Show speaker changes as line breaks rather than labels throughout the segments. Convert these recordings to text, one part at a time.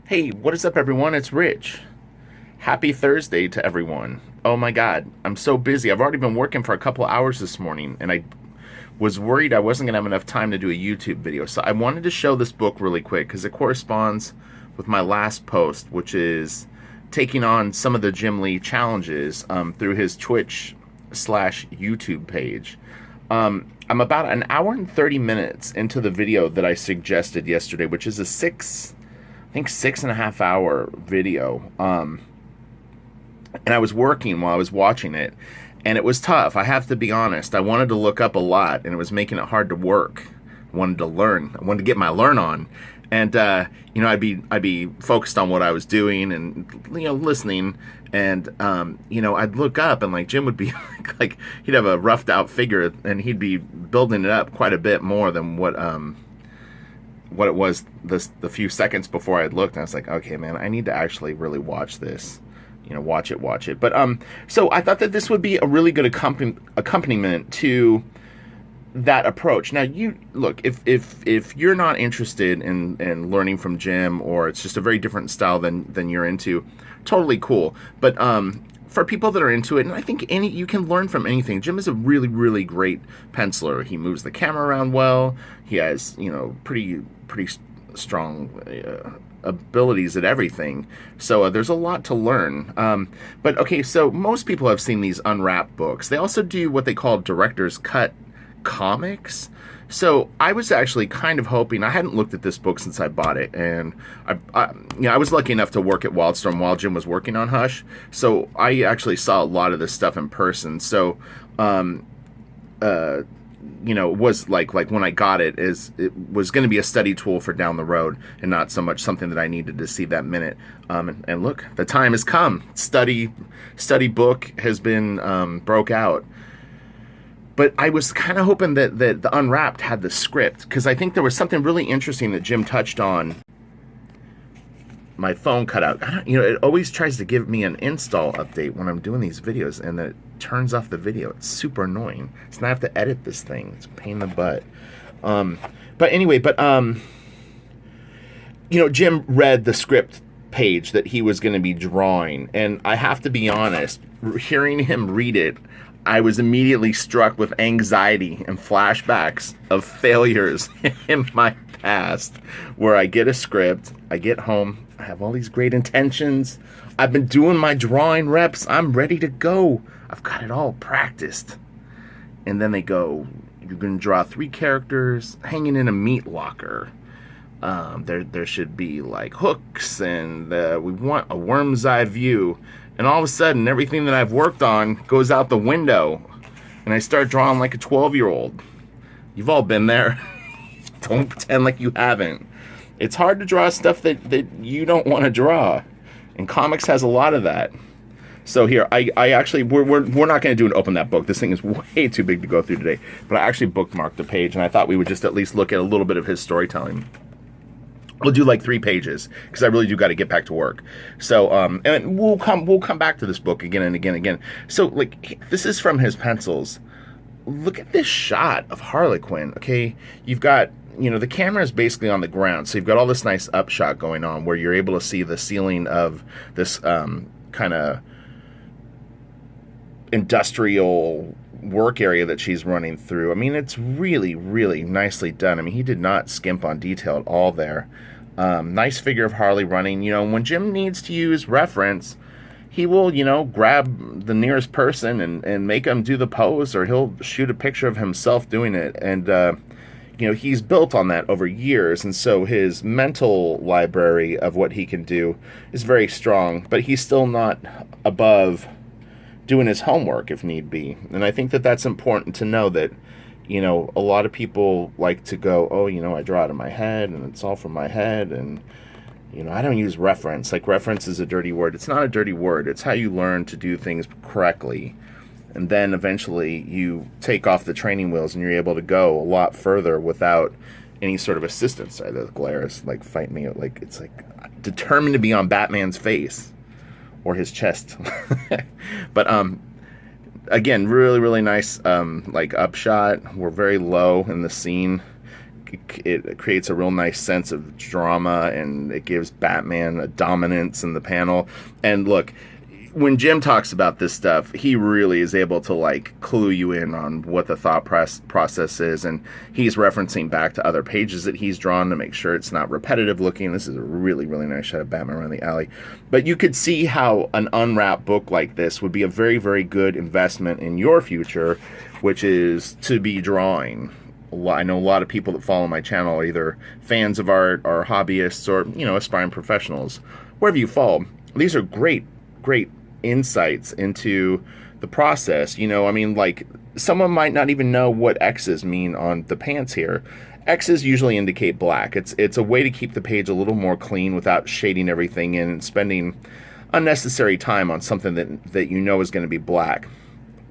Hey, what is up, everyone? It's Rich. Happy Thursday to everyone. Oh my God, I'm so busy. I've already been working for a couple hours this morning, and I was worried I wasn't going to have enough time to do a YouTube video. So I wanted to show this book really quick because it corresponds with my last post, which is taking on some of the Jim Lee challenges through his Twitch/YouTube page. I'm about an hour and 30 minutes into the video that I suggested yesterday, which is a I think 6.5 hour video. And I was working while I was watching it, and it was tough. I have to be honest. I wanted to look up a lot, and it was making it hard to work. I wanted to learn. I wanted to get my learn on, and I'd be focused on what I was doing, and listening, and I'd look up, and like Jim would be like he'd have a roughed out figure, and he'd be building it up quite a bit more than what it was the few seconds before I had looked. And I was like, okay, man, I need to actually really watch this. Watch it. But so I thought that this would be a really good accompaniment to that approach. Now, you look, if you're not interested in learning from Jim, or it's just a very different style than you're into, totally cool. But for people that are into it, and I think you can learn from anything. Jim is a really, really great penciler. He moves the camera around well. He has pretty strong abilities at everything. So there's a lot to learn. But okay, so most people have seen these Unwrapped books. They also do what they call director's cut comics. So I was actually kind of hoping, I hadn't looked at this book since I bought it, and I was lucky enough to work at Wildstorm while Jim was working on Hush. So I actually saw a lot of this stuff in person. So it was like when I got it, it was going to be a study tool for down the road, and not so much something that I needed to see that minute. And look, the time has come. Study book has been broke out. But I was kind of hoping that the Unwrapped had the script, because I think there was something really interesting that Jim touched on. My phone cut out. It always tries to give me an install update when I'm doing these videos, and then it turns off the video. It's super annoying. So now I have to edit this thing. It's a pain in the butt. But anyway, Jim read the script page that he was going to be drawing, and I have to be honest, hearing him read it, I was immediately struck with anxiety and flashbacks of failures in my past, where I get a script, I get home, I have all these great intentions, I've been doing my drawing reps, I'm ready to go, I've got it all practiced. And then they go, you're going to draw 3 characters hanging in a meat locker. There should be like hooks, and we want a worm's eye view. And all of a sudden, everything that I've worked on goes out the window, and I start drawing like a 12-year-old. You've all been there. Don't pretend like you haven't. It's hard to draw stuff that you don't want to draw, and comics has a lot of that. So here, I actually, we're not going to do an open that book. This thing is way too big to go through today. But I actually bookmarked the page, and I thought we would just at least look at a little bit of his storytelling. We'll do like 3 pages, because I really do got to get back to work. So, and we'll come back to this book again and again and again. So, like, this is from his pencils. Look at this shot of Harlequin. Okay, you've got, the camera is basically on the ground, so you've got all this nice upshot going on where you're able to see the ceiling of this kind of industrial work area that she's running through. I mean, it's really, really nicely done. I mean, he did not skimp on detail at all there. Nice figure of Harley running. When Jim needs to use reference, he will, grab the nearest person and make them do the pose, or he'll shoot a picture of himself doing it. And, he's built on that over years. And so his mental library of what he can do is very strong, but he's still not above doing his homework if need be. And I think that that's important to know, that a lot of people like to go, oh, I draw it in my head, and it's all from my head, and I don't use reference. Like, reference is a dirty word. It's not a dirty word. It's how you learn to do things correctly, and then eventually you take off the training wheels and you're able to go a lot further without any sort of assistance. Sorry, the glare is like fighting me. Like, it's like determined to be on Batman's face or his chest. But again, really, really nice, like, upshot. We're very low in the scene. it creates a real nice sense of drama, and it gives Batman a dominance in the panel. And look, when Jim talks about this stuff, he really is able to like clue you in on what the thought process is, and he's referencing back to other pages that he's drawn to make sure it's not repetitive looking. This is a really, really nice shot of Batman around the alley. But you could see how an unwrapped book like this would be a very, very good investment in your future, which is to be drawing. I know a lot of people that follow my channel are either fans of art or hobbyists or, aspiring professionals. Wherever you fall, these are great, great insights into the process. Like, someone might not even know what X's mean on the pants here. X's usually indicate black. It's a way to keep the page a little more clean without shading everything in and spending unnecessary time on something that is going to be black.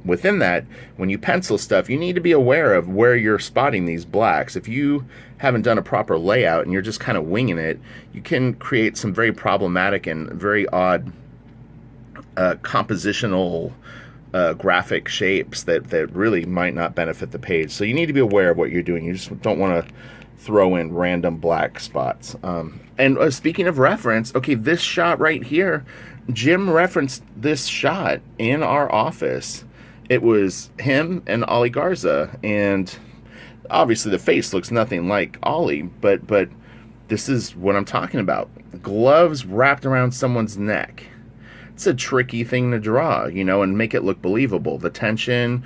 Within that, when you pencil stuff, you need to be aware of where you're spotting these blacks. If you haven't done a proper layout and you're just kind of winging it, you can create some very problematic and very odd compositional graphic shapes that really might not benefit the page. So you need to be aware of what you're doing. You just don't want to throw in random black spots. And speaking of reference, okay, this shot right here, Jim referenced this shot in our office. It was him and Ollie Garza, and obviously the face looks nothing like Ollie, but this is what I'm talking about. Gloves wrapped around someone's neck. It's a tricky thing to draw, and make it look believable. The tension,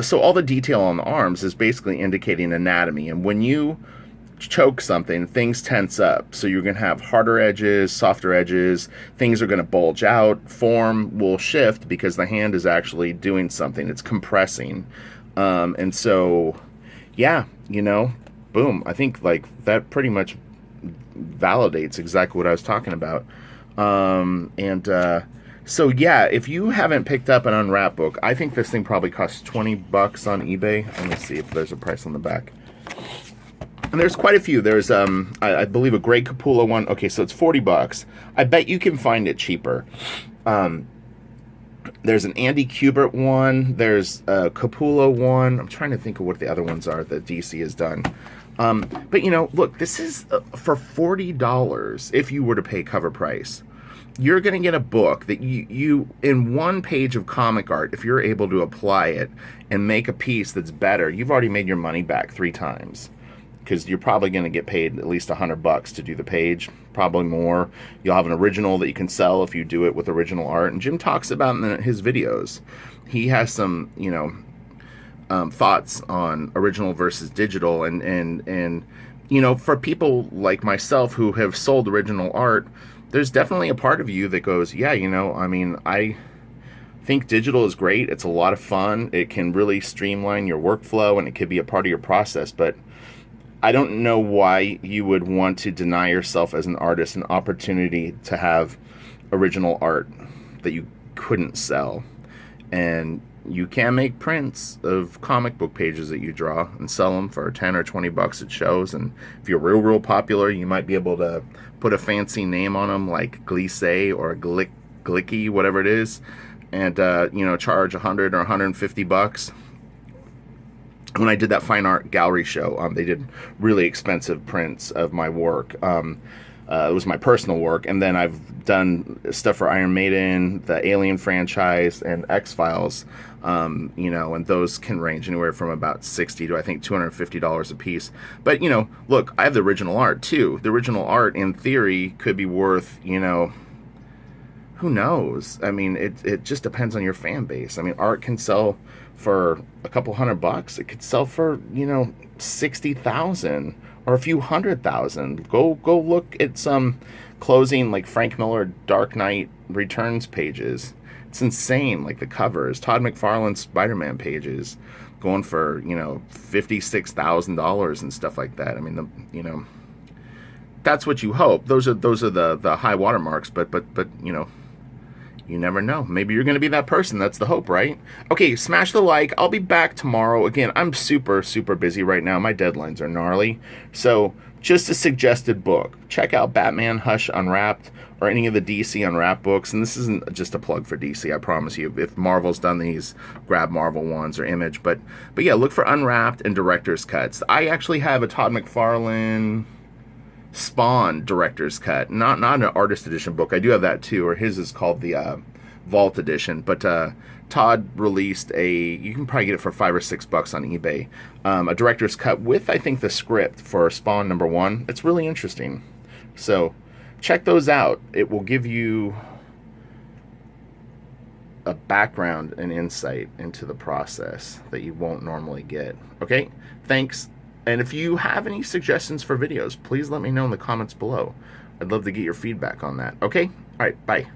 so all the detail on the arms is basically indicating anatomy. And when you choke something, things tense up. So you're going to have harder edges, softer edges. Things are going to bulge out. Form will shift because the hand is actually doing something. It's compressing. And so, yeah, boom. I think like that pretty much validates exactly what I was talking about. So yeah, if you haven't picked up an unwrapped book, I think this thing probably costs $20 on eBay. Let me see if there's a price on the back. And there's quite a few. There's I believe a Greg Capullo one. Okay, so it's $40. I bet you can find it cheaper. There's an Andy Kubert one. There's a Capullo one. I'm trying to think of what the other ones are that DC has done. But look, this is for $40 if you were to pay cover price. You're going to get a book that you in one page of comic art, if you're able to apply it and make a piece that's better, you've already made your money back 3 times. Because you're probably going to get paid at least $100 to do the page, probably more. You'll have an original that you can sell if you do it with original art. And Jim talks about in his videos. He has some, thoughts on original versus digital, and for people like myself who have sold original art, there's definitely a part of you that goes, yeah, I think digital is great. It's a lot of fun. It can really streamline your workflow, and it could be a part of your process, but I don't know why you would want to deny yourself as an artist an opportunity to have original art that you couldn't sell. And you can make prints of comic book pages that you draw and sell them for 10 or 20 bucks at shows. And if you're real popular, you might be able to put a fancy name on them like Glisse or Glicky, whatever it is, and charge 100 or 150 bucks. When I did that fine art gallery show, they did really expensive prints of my work. It was my personal work, and then I've done stuff for Iron Maiden, the Alien franchise, and X-Files, and those can range anywhere from about $60 to, I think, $250 a piece. But, look, I have the original art, too. The original art, in theory, could be worth, who knows? I mean, it just depends on your fan base. I mean, art can sell for a couple $100. It could sell for, 60,000 or a few 100,000. Go look at some closing like Frank Miller Dark Knight Returns pages. It's insane, like the covers. Todd McFarlane's Spider-Man pages going for, $56,000 and stuff like that. I mean, that's what you hope. Those are the high watermarks, but You never know. Maybe you're going to be that person. That's the hope, right? Okay, smash the like. I'll be back tomorrow. Again, I'm super, super busy right now. My deadlines are gnarly. So, just a suggested book. Check out Batman Hush Unwrapped or any of the DC Unwrapped books. And this isn't just a plug for DC, I promise you. If Marvel's done these, grab Marvel ones or Image. But yeah, look for Unwrapped and Director's Cuts. I actually have a Todd McFarlane Spawn Director's Cut. Not an artist edition book. I do have that too, or his is called the Vault Edition. But Todd released you can probably get it for $5 or $6 on eBay, a director's cut with, I think, the script for Spawn #1. It's really interesting. So check those out. It will give you a background and insight into the process that you won't normally get. Okay, thanks. And if you have any suggestions for videos, please let me know in the comments below. I'd love to get your feedback on that. Okay, all right, bye.